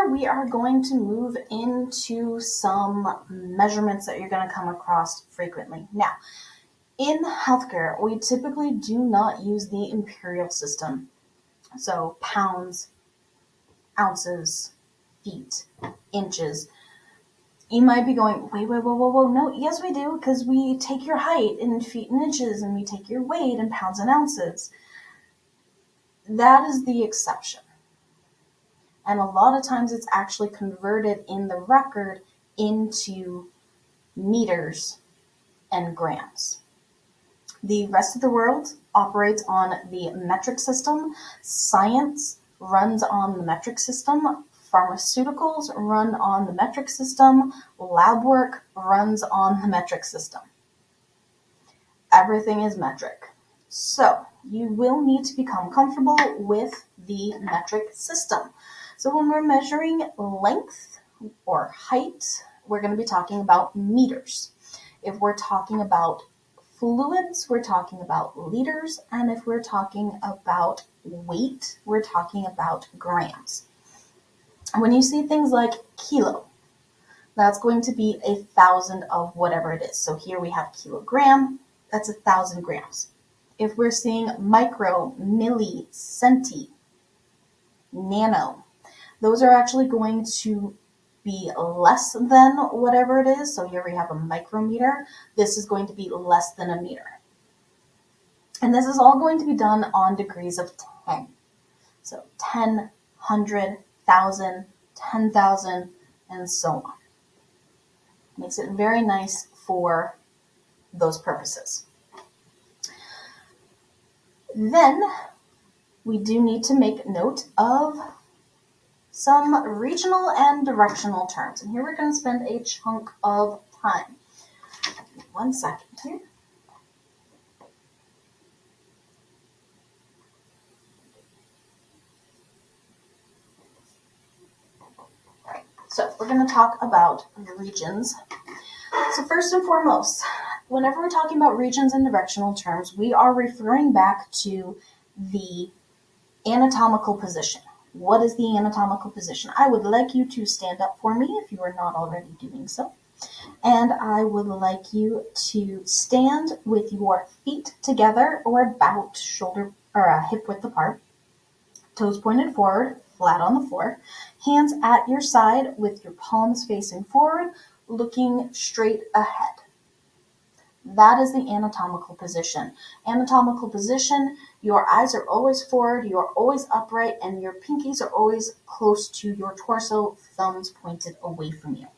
here we are going to move into some measurements that you're going to come across frequently. Now, in healthcare, we typically do not use the imperial system. So pounds, ounces, feet, inches. You might be going, wait, whoa. No, yes, we do, because we take your height in feet and inches, and we take your weight in pounds and ounces. That is the exception. And a lot of times it's actually converted in the record into meters and grams. The rest of the world operates on the metric system. Science runs on the metric system. Pharmaceuticals run on the metric system. Lab work runs on the metric system. Everything is metric. So you will need to become comfortable with the metric system. So when we're measuring length or height, we're going to be talking about meters. If we're talking about fluids, we're talking about liters. And if we're talking about weight, we're talking about grams. When you see things like kilo, that's going to be 1,000 of whatever it is. So here we have kilogram, that's 1,000 grams. If we're seeing micro, milli, centi, nano, those are actually going to be less than whatever it is. So here we have a micrometer. This is going to be less than a meter. And this is all going to be done on degrees of 10. So 10, 100, 1,000, 10,000, and so on. Makes it very nice for those purposes. Then we do need to make note of some regional and directional terms. And here we're going to spend a chunk of time. 1 second here. So we're going to talk about regions. So first and foremost, whenever we're talking about regions and directional terms, we are referring back to the anatomical position. What is the anatomical position? I would like you to stand up for me if you are not already doing so. And I would like you to stand with your feet together or about shoulder or hip width apart, toes pointed forward, flat on the floor, hands at your side with your palms facing forward, looking straight ahead. That is the anatomical position. Anatomical position, your eyes are always forward, you are always upright, and your pinkies are always close to your torso, thumbs pointed away from you.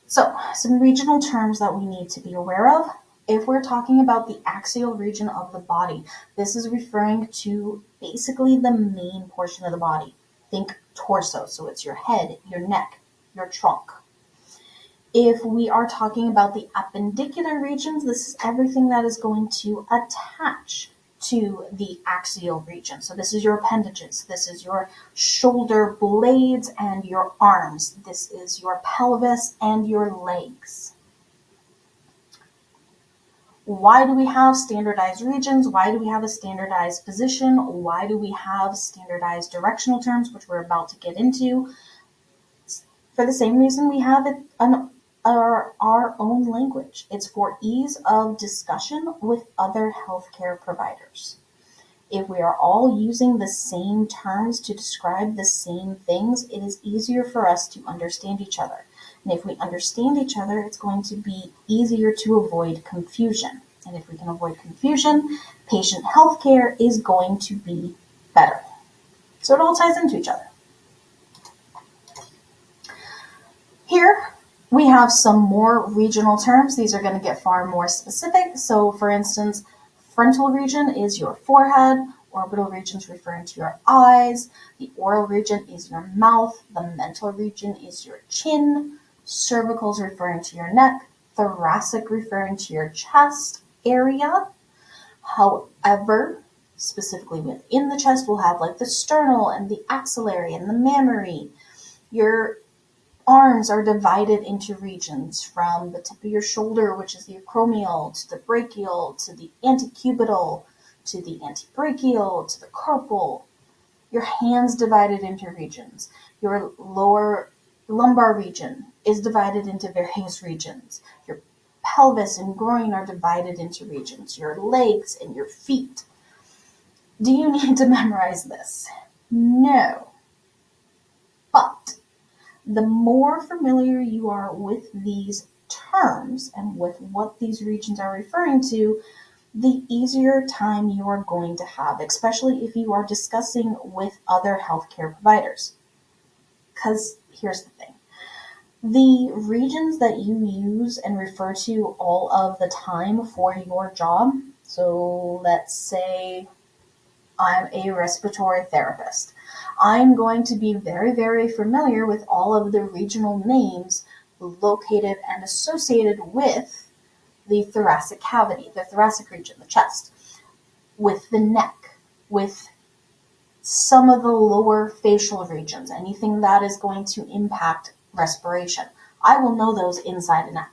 So, some regional terms that we need to be aware of. If we're talking about the axial region of the body, this is referring to basically the main portion of the body. Think torso, so it's your head, your neck, your trunk. If we are talking about the appendicular regions, this is everything that is going to attach to the axial region. So this is your appendages, this is your shoulder blades and your arms, this is your pelvis and your legs. Why do we have standardized regions? Why do we have a standardized position? Why do we have standardized directional terms, which we're about to get into? For the same reason we have our own language. It's for ease of discussion with other healthcare providers. If we are all using the same terms to describe the same things, it is easier for us to understand each other. And if we understand each other, it's going to be easier to avoid confusion. And if we can avoid confusion, patient healthcare is going to be better. So it all ties into each other. Here we have some more regional terms. These are going to get far more specific. So for instance, frontal region is your forehead, orbital region is referring to your eyes, the oral region is your mouth, the mental region is your chin, cervical is referring to your neck, thoracic referring to your chest area. However, specifically within the chest, we'll have like the sternal and the axillary and the mammary. Your arms are divided into regions from the tip of your shoulder, which is the acromial, to the brachial, to the antecubital, to the antebrachial, to the carpal. Your hands divided into regions. Your lower lumbar region is divided into various regions. Your pelvis and groin are divided into regions. Your legs and your feet. Do you need to memorize this? No. But the more familiar you are with these terms and with what these regions are referring to, the easier time you are going to have, especially if you are discussing with other healthcare providers. Because here's the thing. The regions that you use and refer to all of the time for your job, so let's say I'm a respiratory therapist. I'm going to be very, very familiar with all of the regional names located and associated with the thoracic cavity, the thoracic region, the chest, with the neck, with some of the lower facial regions, anything that is going to impact respiration. I will know those inside and out.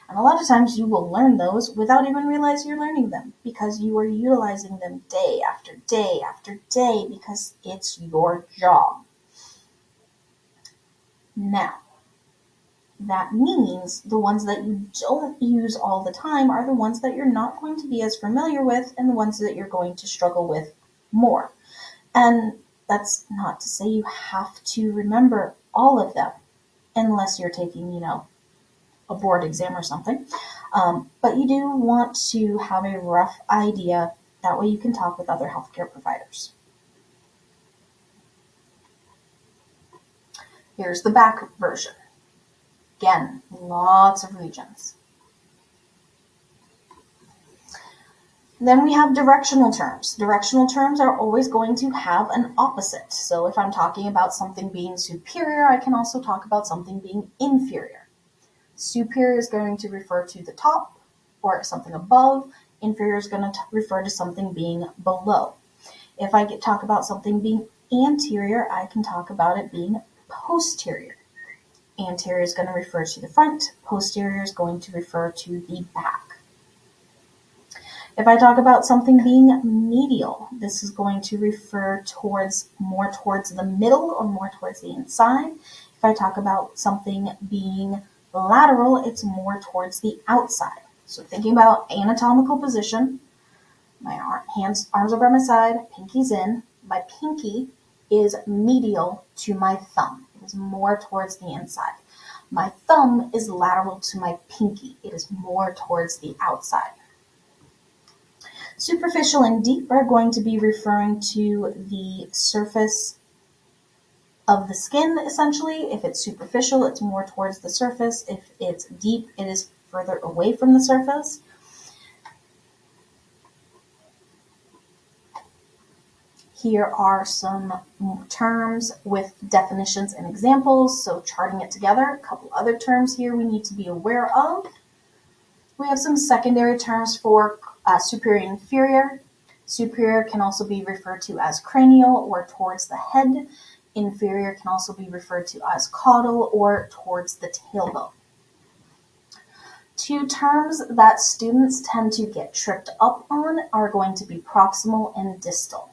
And a lot of times you will learn those without even realizing you're learning them because you are utilizing them day after day after day because it's your job. Now, that means the ones that you don't use all the time are the ones that you're not going to be as familiar with and the ones that you're going to struggle with more. And that's not to say you have to remember all of them unless you're taking, a board exam or something. But you do want to have a rough idea. That way you can talk with other healthcare providers. Here's the back version. Again, lots of regions. Then we have directional terms. Directional terms are always going to have an opposite. So if I'm talking about something being superior, I can also talk about something being inferior. Superior is going to refer to the top or something above. Inferior is going to refer to something being below. If I talk about something being anterior, I can talk about it being posterior. Anterior is going to refer to the front. Posterior is going to refer to the back. If I talk about something being medial, this is going to refer more towards the middle or more towards the inside. If I talk about something being lateral, it's more towards the outside. So thinking about anatomical position, my arms over my side, pinky's in. My pinky is medial to my thumb. It is more towards the inside. My thumb is lateral to my pinky. It is more towards the outside. Superficial and deep are going to be referring to the surface of the skin, essentially. If it's superficial, it's more towards the surface. If it's deep, it is further away from the surface. Here are some terms with definitions and examples. So charting it together, a couple other terms here we need to be aware of. We have some secondary terms for superior and inferior. Superior can also be referred to as cranial or towards the head. Inferior can also be referred to as caudal or towards the tailbone. Two terms that students tend to get tripped up on are going to be proximal and distal.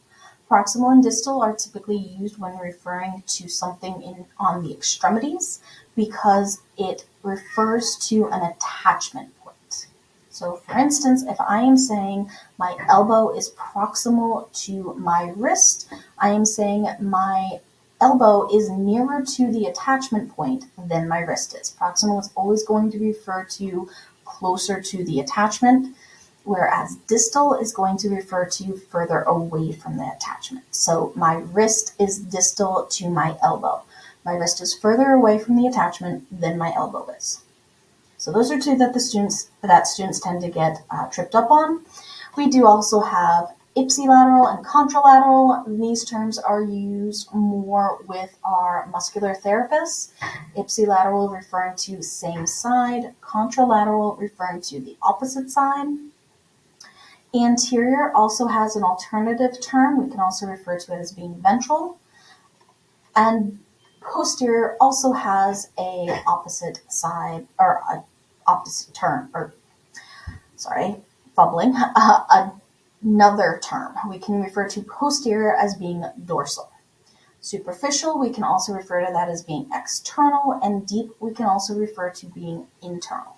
Proximal and distal are typically used when referring to something on the extremities because it refers to an attachment point. So for instance, if I am saying my elbow is proximal to my wrist, I am saying my elbow is nearer to the attachment point than my wrist is. Proximal is always going to refer to closer to the attachment, whereas distal is going to refer to further away from the attachment. So my wrist is distal to my elbow. My wrist is further away from the attachment than my elbow is. So those are two that students tend to get tripped up on. We do also have ipsilateral and contralateral. These terms are used more with our muscular therapists. Ipsilateral referring to same side, contralateral referring to the opposite side. Anterior also has an alternative term. We can also refer to it as being ventral. And posterior also has a opposite side or an opposite term, another term. We can refer to posterior as being dorsal. Superficial, we can also refer to that as being external, and deep, we can also refer to being internal.